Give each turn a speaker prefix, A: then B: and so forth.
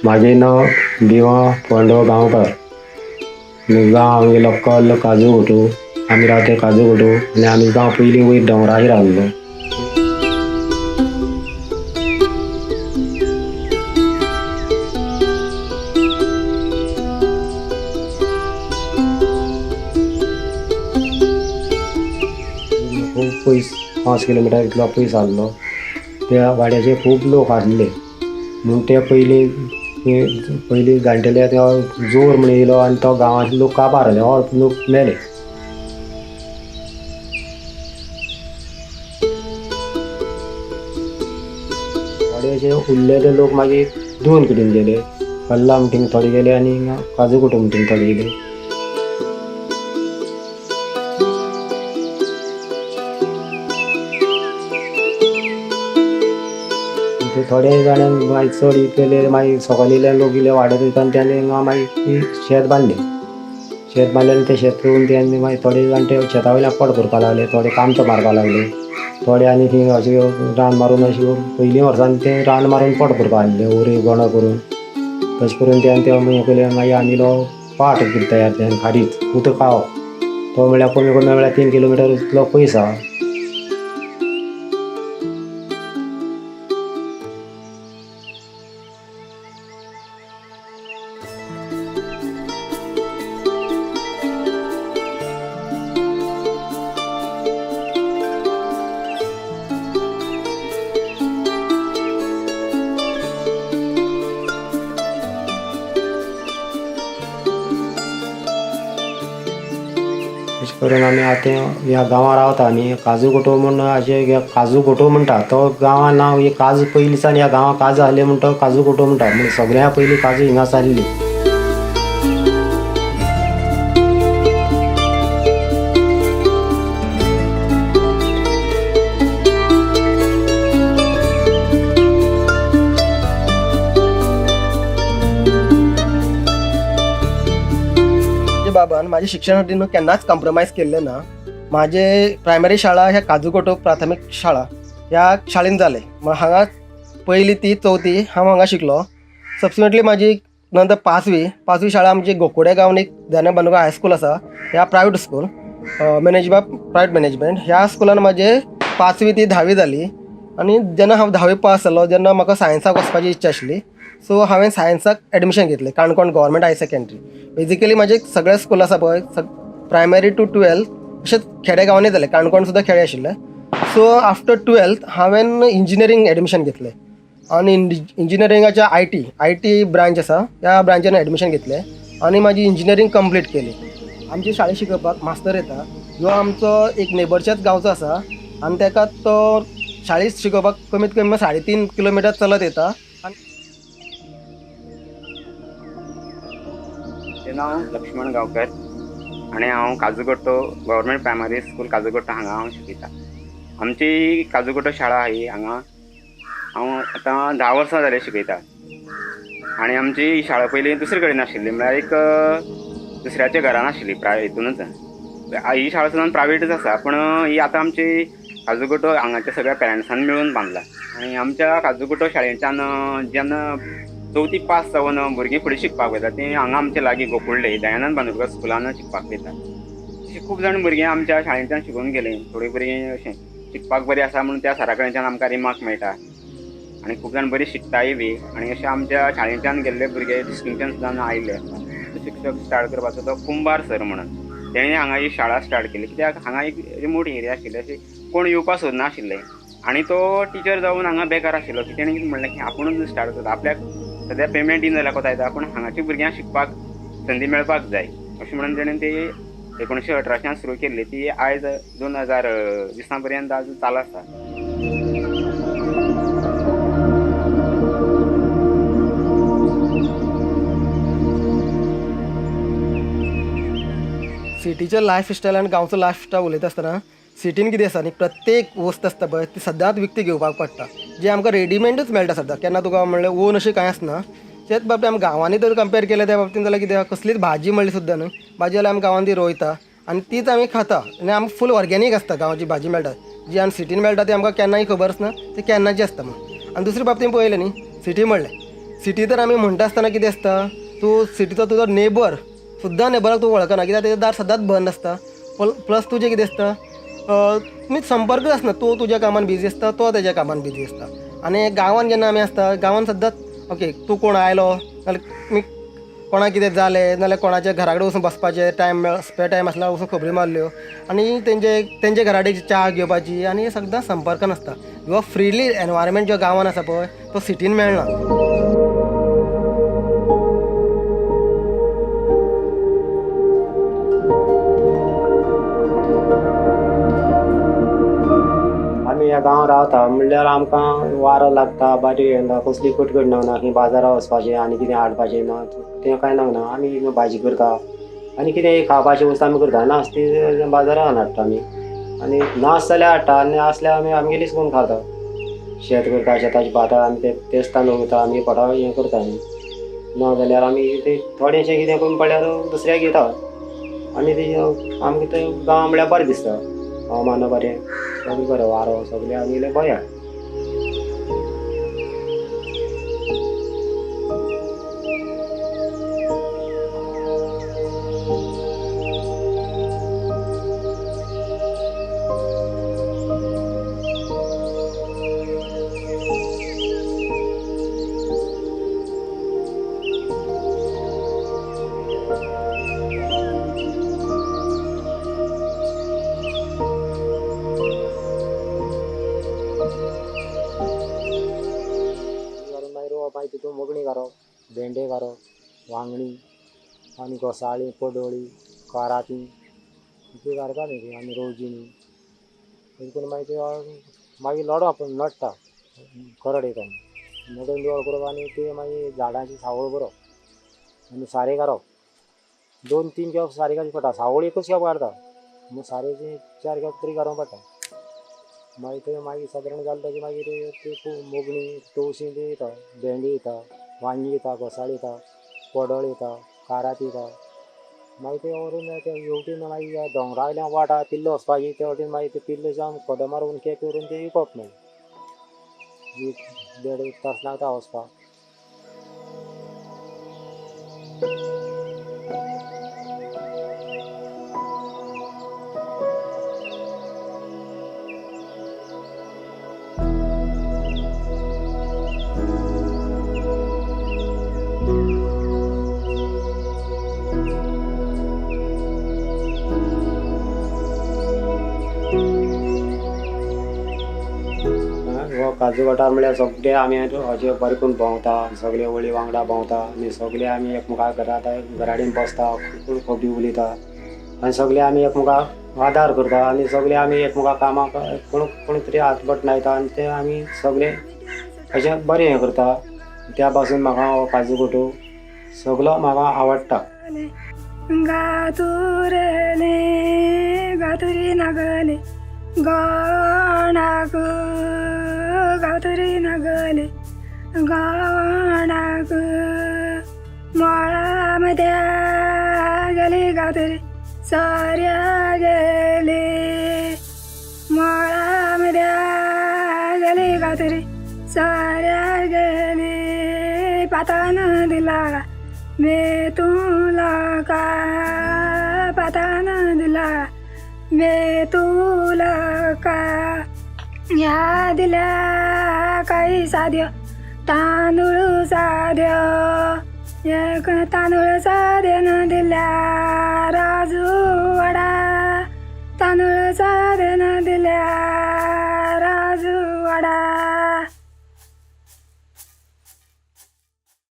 A: माझे नाव दिवा पांडव गांवकर. गांव आमगे लोकल काजू गोटू. आम्ही राहते काजू गोटू आणि आम्ही गांव पयलीं वयर डोंगराचेर रावल्लो. खूब पयस 5 किलोमिटर इतलो पयस आसलो. त्या वाड्याचे खूब लोक आसले म्हूण ते पयलीं जाणटेले तो जोर म्हण येयलो आनी तो गांवांतले लोक काबार जाले, अर्द लोक मेले. वाड्याचे उरलेले लोक मागीर 2 कडेन गेले. कल्ला म्हणटींग थोडे गेले आनी काजू कुटू म्हणटींग थोडे गेले. थोडे जाणांक मागीर चड केले. मागीर सकाळींतल्यान लोक इल्ले वाडत वयता आनी तेणे मागीर शेत बांदलें. शेत बांदलें आनी तें शेत रोवन तेणे मागीर थोडे जाणटे शेता वयल्यान पोट भरपाक लागले. थोडे कामतो मारपाक लागले. थोडे आनी थंय अशें रान मारून अशें पयलीं वर्सांनी तें रान मारून पोट भरपाक लागले, ओरी गोणो करून. तशें करून तें हें केलें. मागीर आमिलो पाट केलो तयार केलो, खारीच उदक पावप. तो म्हळ्यार कमी कमी म्हळ्यार 3 किलोमिटर इतलो पयस आहा. तशें करून आमी आतां ह्या गांवां रावता न्ही. काजू गोटो म्हूण अशें काजू गोटो म्हणटा तो गांवां नांव. हे काजू पयलींच्यान ह्या गांवांत काजू आहले म्हूण तो काजू गोटो म्हणटा. म्हणजे सगळ्या पयलीं काजू हिंगाच आहली.
B: बाबान माझ्या शिक्षणासाठी न्हू केन्नाच कॉम्प्रोमायज केल्लें ना. माझे प्रायमरी शाळा ह्या काजूकोटो प्राथमीक शाळा ह्या शाळेंत जाले. हांगा पयली ती 4थी हांव हांगा शिकलो. सबसिक्वेंटली माझी नंतर 5वी शाळा आमची गोकुडे गांवन एक ध्यान बांदोडकर हायस्कूल आसा. ह्या प्रायवेट स्कूल प्रायवेट मॅनेजमेंट. ह्या स्कुलान माझे 5वी ती 10वी जाली. आनी जेन्ना हांव 10वी पास जालो, जेन्ना म्हाका सायन्साक वचपाची इच्छा आशिल्ली, सो हांवें सायन्साक एडमिशन घेतलें Canacona government higher secondary. Basically म्हाजे सगळे स्कूल आसा पळय प्रायमरी टू 12 अशें खेडे गांवांनी जालें. काणकोण सुद्दां खेडे आशिल्ले. सो आफ्टर 12th हांवें इंजिनियरींग एडमिशन घेतलें आनी इंजिनियरिंगाच्या आय टी ब्रांच आसा त्या ब्रांचान एडमिशन घेतलें आनी म्हाजी इंजिनियरींग कंप्लीट केली. आमचे शाळेंत शिकोवपाक मास्तर येता जो आमचो एक नेबरच्याच गांवचो आसा आनी ताका तो शाळेंत शिकोवपाक कमीत कमी 3.5 किलोमिटर चलत येता.
C: म्हजें नांव लक्ष्मण गांवकर आनी हांव काजूकोटो गव्हर्मेंट प्रायमरी स्कूल काजूकोटो हांगा हांव शिकयतां. आमची काजूकोटो शाळा ही हांगा हांव आतां 10 वर्सां जालें शिकयतां. आनी आमची ही शाळा पयलीं दुसरे कडेन आशिल्ली, म्हळ्यार एक दुसऱ्याच्या घरान आशिल्ली. हितूनच ही शाळा सुद्दां प्रायवेटच आसा, पूण ही आतां आमची काजूकोटो हांगाच्या सगळ्या पेरंट्सांनी मेळून बांदला. आनी आमच्या काजूकोटो शाळेच्यान जेन्ना 4थी पास जावन भुरगीं फुडें शिकपाक वयता तीं हांगा आमच्या लागीं गोकुळ्ळे दयानंद बांदोडकर स्कुलान शिकपाक वयता. अशीं खूब जाण भुरगीं आमच्या शाळेंतल्यान शिकून गेलीं. थोडीं भुरगीं अशें शिकपाक बरीं आसा म्हूण त्या सरा कडच्यान आमकां रिमार्क मेळटा. आनी खूब जाण बरीं शिकताय बी. आनी अशें आमच्या शाळेंतल्यान गेल्ले भुरगे डिस्टिंक्शन सुद्दां आयिल्ले आसा. शिक्षक स्टार्ट करपाचो तो कुंभार सर म्हणून तेणें हांगा ही शाळा स्टार्ट केली. कित्याक हांगा एक रिमोट एरिया आशिल्ली, अशी कोण येवपाक सोदनाशिल्ले. आनी तो टिचर जावन हांगा बेकार आशिल्लो की तेणें कितें म्हणलें की आपुणूच स्टार्ट करता. आपल्याक सद्या पेमेंट दिना जाल्यार कोता येता, पूण हांगाच्या भुरग्यांक शिकपाक संदी मेळपाक जाय अशें म्हणून तेणें ती 1918 सुरू केल्ली. ती आयज 2020 पर्यंत आज चालू आसा.
B: सिटीचें लायफस्टायल आनी गांवचो लायफस्टायल उलयता आसतना सिटीन कितें आसा न्ही, प्रत्येक वस्त आसता पळय ती सदांच विकती घेवपाक पडटा. जे आमकां रेडीमेडूच मेळटा सद्दां. केन्ना तुका म्हणलें ओन अशें कांय आसना. तेच बाबतींत आमी गांवांनी तर कंपेर केलें त्या बाबतींत जाल्यार कितें कसलीच भाजी म्हणली सुद्दां न्हू, भाजी जाल्यार आमी गांवांत ती रोयता आनी तीच आमी खाता. आनी आमकां फूल ऑर्गेनीक आसता गांवची भाजी मेळटा. जी आमी सिटीन मेळटा ती आमकां केन्नाय खबर आसना ती केन्नाची आसता म्हणून. आनी दुसरे बाबतींत पळयलें न्ही, सिटी म्हणलें सिटी तर आमी म्हणटा आसतना कितें आसता, तूं सिटीचो तुजो नेबर सुद्दां नेबराक तूं वळखना, कित्याक तेजें दार सदांच बंद आसता. प्लस तुजें कितें आसता, तुमी संपर्कूच आसना. तूं तुज्या कामान बिजी आसता, तो तेज्या कामान बिजी आसता. आनी गांवांत जेन्ना आमी आसता, गांवांत सद्दांच ओके तूं कोण आयलो नाल्यार तुमी कोणाक कितें जालें नाल्यार कोणाच्या घरा कडेन वचून बसपाचें, टायम स्पेर टायम आसल्यार वचून खबरी मारल्यो आनी तेंचे घरा कडेन च्या घेवपाची आनी सद्दां संपर्कान आसता. ह्यो फ्रिली एनवायरमेंट जो गांवांत आसा पळय तो सिटीन मेळना.
A: आमी ह्या गांवांत रावता म्हणल्यार आमकां वारो लागता, बारीक येता, कसली कटकट ना खंय बाजारात वचपाचें आनी कितें हाडपाचें ना तें कांय ना. आमी भाजी करता आनी कितें खावपाची वस्त आमी करता. नास ती बाजारांत हाडटा आमी आनी नास जाल्यार हाडटा आनी आसल्यार आमगेलीच करून खाता. शेत करता, शेताची भातां आमी तेच तांदूळ करता, आमी पोटा हें करता न्ही. ना जाल्यार आमी तें थोडेंशें कितें कमी पडल्यार दुसऱ्याक घेता आनी तें आमकां तें गांव म्हळ्यार बरें दिसता. हवामान बरें, सगळें बरें, वारो सगळें आमगेलें बरें. मागीर तितून मोगणी घालप, भेंडे घालप, वांगणी आनी घोसाळीं, पडोळी, काराती ती घालता न्ही आनी रोजीनी. तेज करून मागीर लडप नडटा करड येता मोडून निवळ करप आनी ती मागीर झाडांची सावळ करप आनी सारें घालप. 2-3 खेप सारें घालची पडटा. सावळ एकूच खेप घालता, सारें 4 खेप तरी घालूंक पडटा. मागीर ते मागीर सादारण जालें मागीर ती मोगणी तवशीं ती येता, भेंडी येता, वांगी येता, घोसाळीं येता, पडोळ येता, काराती येता. मागीर ते व्हरून ते हेवटेन मागीर दोंगरा वयल्यान वाटा पिल्लो वचपाची, ते वटेन मागीर ते पिल्लो जावन खोदो मारून केक करून ते विकप. मागीर 1.5 तास लागता वचपाक. हो काजू वाठार म्हळ्यार सगळे आमी अशें बरें करून भोंवता, सगळे वळी वांगडा भोंवता आनी सगळे आमी एकमेकाक घरा कडेन बसता, खोबी उलयता आनी सगळे आमी एकमेकाक आदार करता आनी सगळे आमी एकमेकाक कामाक कोण तरी हातबट लायता आनी ते आमी सगळे अशें बरें हें करता. त्या पासून म्हाका हो काजू कोटो सगळो म्हाका आवडटा.
D: गातुरले गातुरी नागले गाणाक गातुरी नागले गाणाक मळामध्ये गेली गातुरी साऱ्या गेले मळामध्ये गेली गातुरी साऱ्या गेले पातान दिला मे तुला का पातान दिला मे तुला का या दिल्या काही साध्य तांदूळ साध्य एक तांदूळ साध्य न दिल्या